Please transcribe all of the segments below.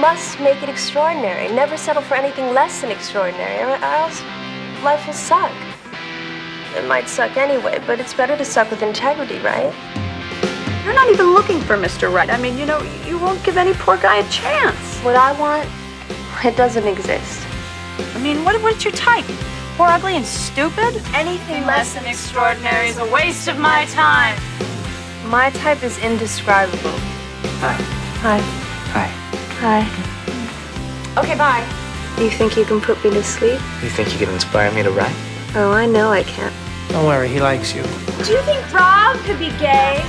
must make it extraordinary. Never settle for anything less than extraordinary, or else life will suck. It might suck anyway, but it's better to suck with integrity, right? You're not even looking for Mr. Right. I mean, you know, you won't give any poor guy a chance. What I want, it doesn't exist. I mean, what's your type? Poor, ugly, and stupid? Anything less than extraordinary is a waste of my time. My type is indescribable. Hi. Hi. Hi. Hi. Okay, bye. You think you can put me to sleep? You think you can inspire me to write? Oh, I know I can't. Don't worry, he likes you. Do you think Rob could be gay?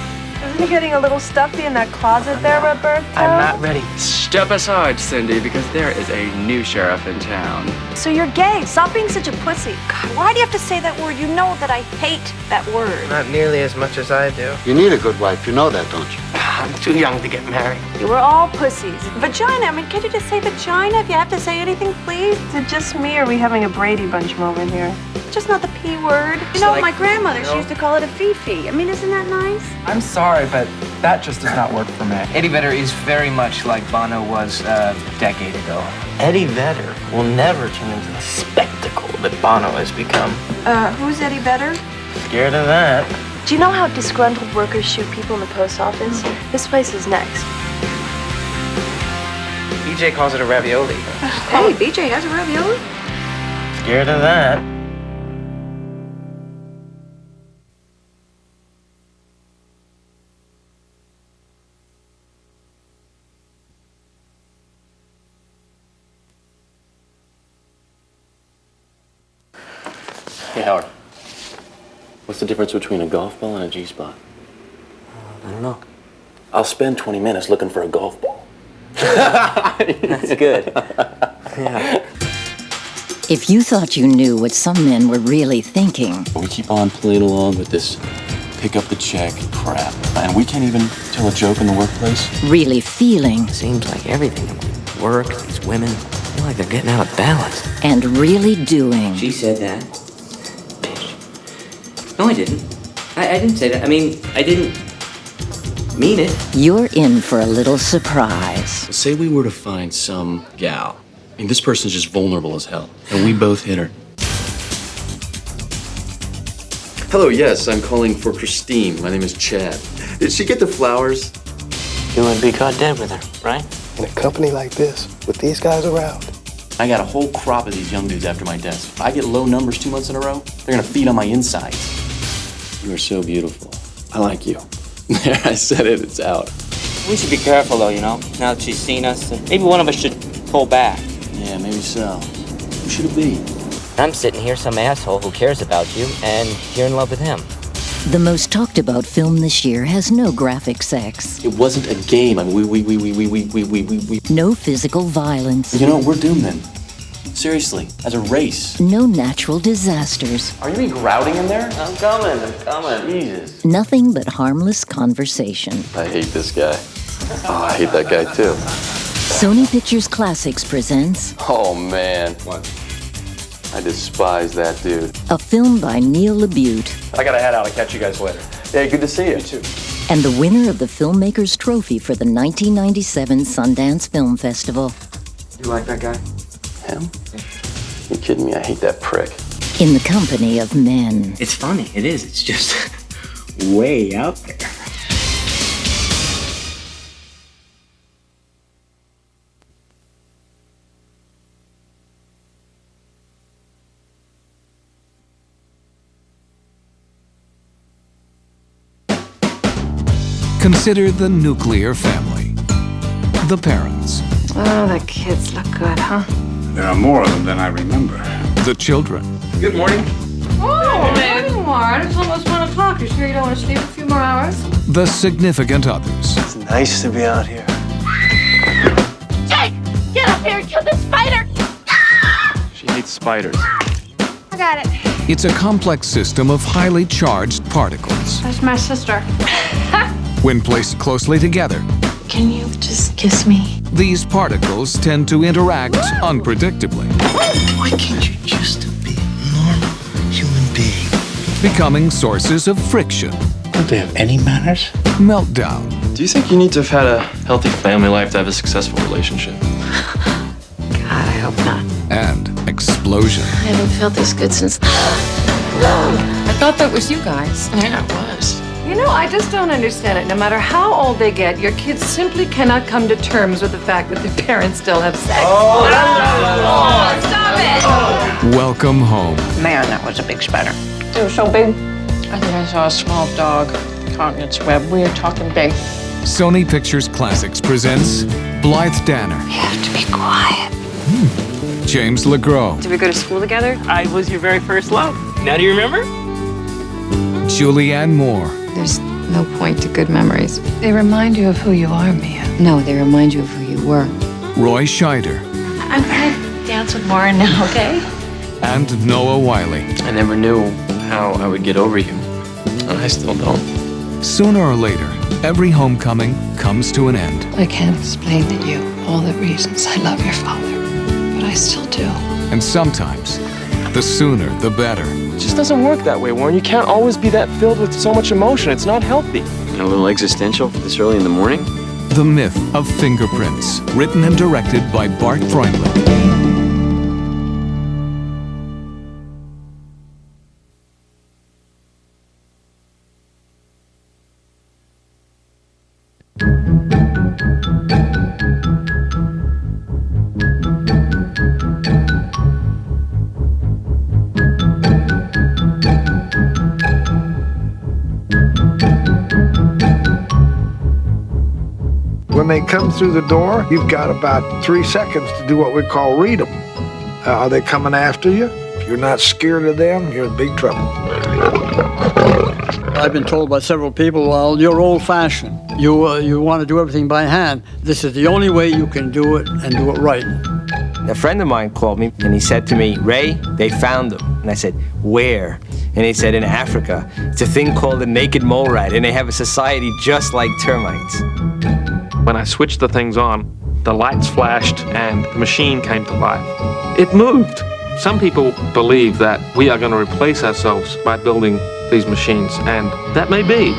Isn't he getting a little stuffy in that closet there, Roberto? I'm not ready. Step aside, Cindy, because there is a new sheriff in town. So you're gay. Stop being such a pussy. God, why do you have to say that word? You know that I hate that word. Not nearly as much as I do. You need a good wife, you know that, don't you? I'm too young to get married. You were all pussies. Vagina. I mean, can't you just say vagina if you have to say anything, please? Is it just me, or are we having a Brady Bunch moment here? Just not the P word. You know, my grandmother, she used to call it a fifi. I mean, isn't that nice? I'm sorry, but that just does not work for me. Eddie Vedder is very much like Bono was a decade ago. Eddie Vedder will never turn into the spectacle that Bono has become. Who's Eddie Vedder? Scared of that. Do you know how disgruntled workers shoot people in the post office? This place is next. BJ calls it a ravioli. Hey, BJ has a ravioli? Scared of that. Hey, Howard. What's the difference between a golf ball and a G-spot? I don't know. I'll spend 20 minutes looking for a golf ball. That's good. Yeah. If you thought you knew what some men were really thinking, We keep on playing along with this pick up the check crap. And we can't even tell a joke in the workplace. really feeling, Seems like everything. Work, these women, I feel like they're getting out of balance. and really doing. She said that. Bitch. No, I didn't. I didn't say that. I mean, I didn't mean it. You're in for a little surprise. Say we were to find some gal. I mean, this person's just vulnerable as hell. And we both hit her. Hello, yes, I'm calling for Christine. My name is Chad. Did she get the flowers? You would be caught dead with her, right? In a company like this, with these guys around. I got a whole crop of these young dudes after my desk. If I get low numbers 2 months in a row, they're gonna feed on my insides. You are so beautiful. I like you. There, I said it, it's out. We should be careful, though, you know, now that she's seen us. Maybe one of us should pull back. Yeah, maybe so. Who should it be? I'm sitting here, some asshole who cares about you, and you're in love with him. The most talked about film this year has no graphic sex, It wasn't a game. I mean, we. no physical violence, You know, we're doomed then. Seriously, as a race. no natural disasters, Are you grouting in there? I'm coming. Jesus. nothing but harmless conversation. I hate this guy. Oh, I hate that guy too. Sony Pictures Classics presents Oh, man. What? I despise that dude. a film by Neil LaBute I gotta head out. I'll catch you guys later. Yeah, good to see you. You too. and the winner of the Filmmakers Trophy for the 1997 Sundance Film Festival. You like that guy? Him? You kidding me? I hate that prick. In the company of men. It's funny. It is. It's just way out there. Consider the nuclear family. The parents. Oh, the kids look good, huh? There are more of them than I remember. The children. Good morning. Oh, maybe more. It's almost 1 o'clock. You sure you don't want to sleep a few more hours? The significant others. It's nice to be out here. Jake! Get up here and kill this spider! She hates spiders. I got it. It's a complex system of highly charged particles. That's my sister. When placed closely together, Can you just kiss me? these particles tend to interact unpredictably, Why can't you just be a normal human being? becoming sources of friction, Don't they have any manners? meltdown, Do you think you need to have had a healthy family life to have a successful relationship? God, I hope not. And explosion. I haven't felt this good since. I thought that was you guys. Yeah, it was. You know, I just don't understand it. No matter how old they get, your kids simply cannot come to terms with the fact that their parents still have sex. Stop it! Welcome home. Man, that was a big spider. It was so big. I think I saw a small dog caught in its web. We are talking big. Sony Pictures Classics presents Blythe Danner. You have to be quiet. James LeGros. Did we go to school together? I was your very first love. Now do you remember? Julianne Moore. There's no point to good memories. They remind you of who you are, Mia. No, they remind you of who you were. Roy Scheider. I'm gonna dance with Warren now, okay? And Noah Wiley. I never knew how I would get over you. And I still don't. Sooner or later, every homecoming comes to an end. I can't explain to you all the reasons I love your father, but I still do. And sometimes, the sooner the better. It just doesn't work that way, Warren. You can't always be that filled with so much emotion. It's not healthy. A little existential this early in the morning? The Myth of Fingerprints. Written and directed by Bart Freundlich. When they come through the door, you've got about 3 seconds to do what we call read them. Are they coming after you? If you're not scared of them, you're in big trouble. I've been told by several people, well, you're old-fashioned. You want to do everything by hand. This is the only way you can do it and do it right. A friend of mine called me and he said to me, Ray, they found them. And I said, where? And he said, in Africa. It's a thing called a naked mole rat, and they have a society just like termites. When I switched the things on, the lights flashed and the machine came to life. It moved. Some people believe that we are going to replace ourselves by building these machines, and that may be.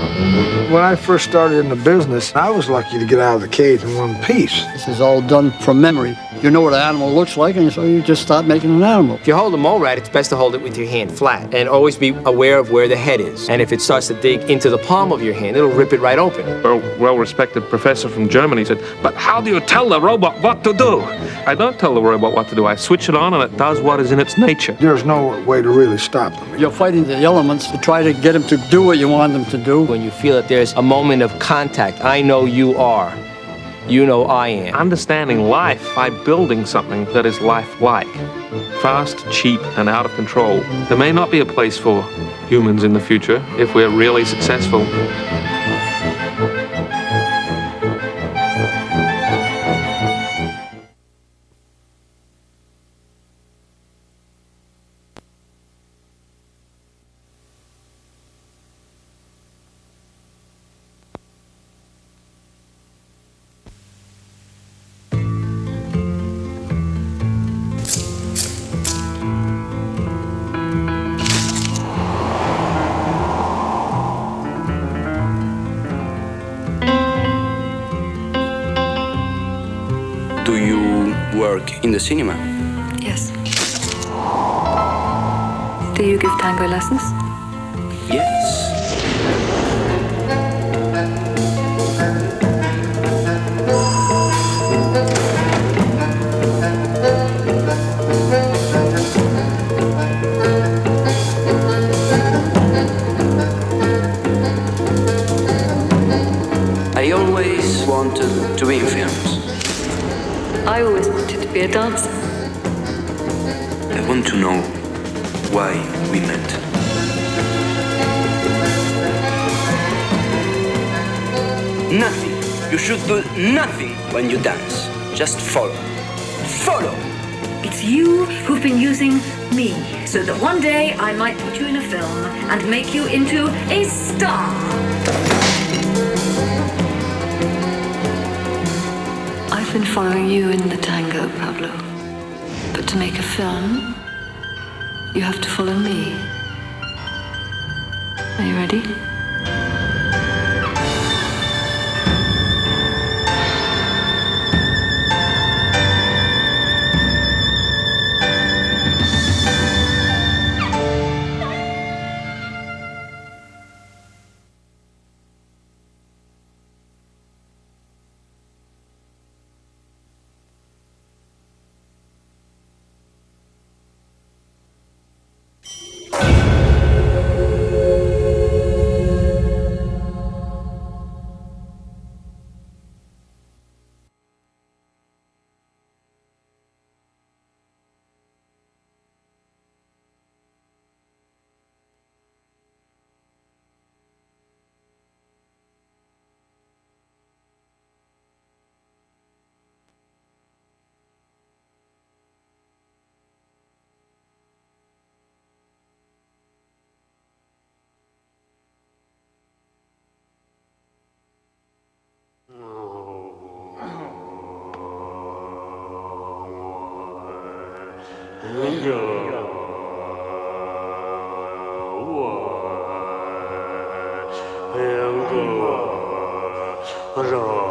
When I first started in the business, I was lucky to get out of the cage in one piece. This is all done from memory. You know what an animal looks like, and so you just start making an animal. If you hold a mole rat, it's best to hold it with your hand flat and always be aware of where the head is. And if it starts to dig into the palm of your hand, it'll rip it right open. A well-respected professor from Germany said, but how do you tell the robot what to do? I don't tell the robot what to do. I switch it on and it does what is in its nature. There's no way to really stop them. You're fighting the elements to try to get them to do what you want them to do. When you feel that there's a moment of contact, I know you are. You know I am. Understanding life by building something that is lifelike. Fast, cheap, and out of control. There may not be a place for humans in the future if we're really successful. Do you work in the cinema? Yes. Do you give tango lessons? Yes. I always wanted to be in films. I always wanted to be a dancer. I want to know why we met. Nothing. You should do nothing when you dance. Just follow. Follow! It's you who've been using me, so that one day I might put you in a film and make you into a star. I've been following you in the tango, Pablo. But to make a film, you have to follow me. Are you ready? Tango Lesson.